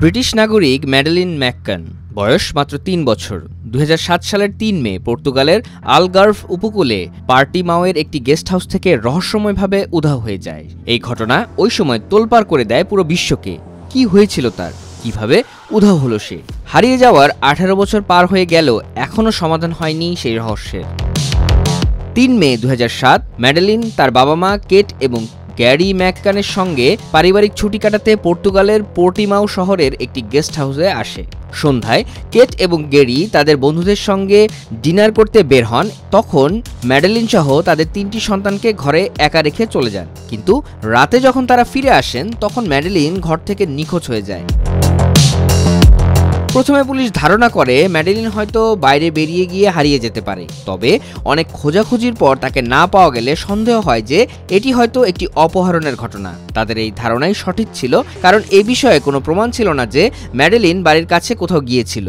British নাগরিক Madeline McCann, বয়স মাত্র ৩ বছর। ২০০৭ সালের ৩ মে পর্তুগালের আলগার্ভ উপকূলে পার্টিমাওয়ের একটি গেস্ট হাউস থেকে রহস্যময়ভাবে উধাও হয়ে যায়। এই ঘটনা ওই সময় তোলপাড় করে দেয় পুরো বিশ্বকে। কি হয়েছিল তার, কিভাবে উধাও হলো সে? হারিয়ে যাওয়ার ১৮ বছর পার হয়ে গেলেও এখনও সমাধান হয়নি সেই রহস্যের। ৩ মে ২০০৭ ম্যাডেলিন তার বাবা মা কেট এবং গ্যারি ম্যাককানের সঙ্গে পারিবারিক ছুটি কাটাতে পর্তুগালের পোর্টিমাও শহরের একটি গেস্ট হাউসে আসে। সন্ধ্যায় কেট এবং গ্যারি তাদের বন্ধুদের সঙ্গে ডিনার করতে বের হন। তখন ম্যাডেলিন সহ তাদের ৩টি সন্তানকে ঘরে একা রেখে চলে যান। কিন্তু রাতে যখন তারা ফিরে আসেন তখন ম্যাডেলিন ঘর থেকে নিখোঁজ হয়ে যায়। প্রথমে পুলিশ ধারণা করে ম্যাডেলিন হয়তো বাইরে বেরিয়ে গিয়ে হারিয়ে যেতে পারে। তবে অনেক খোঁজাখুঁজির পর তাকে না পাওয়া গেলে সন্দেহ হয় যে এটি হয়তো একটি অপহরণের ঘটনা। তাদের এই ধারণাই সঠিক ছিল, কারণ এ বিষয়ে কোনো প্রমাণ ছিল না যে ম্যাডেলিন বাড়ির কাছে কোথাও গিয়েছিল।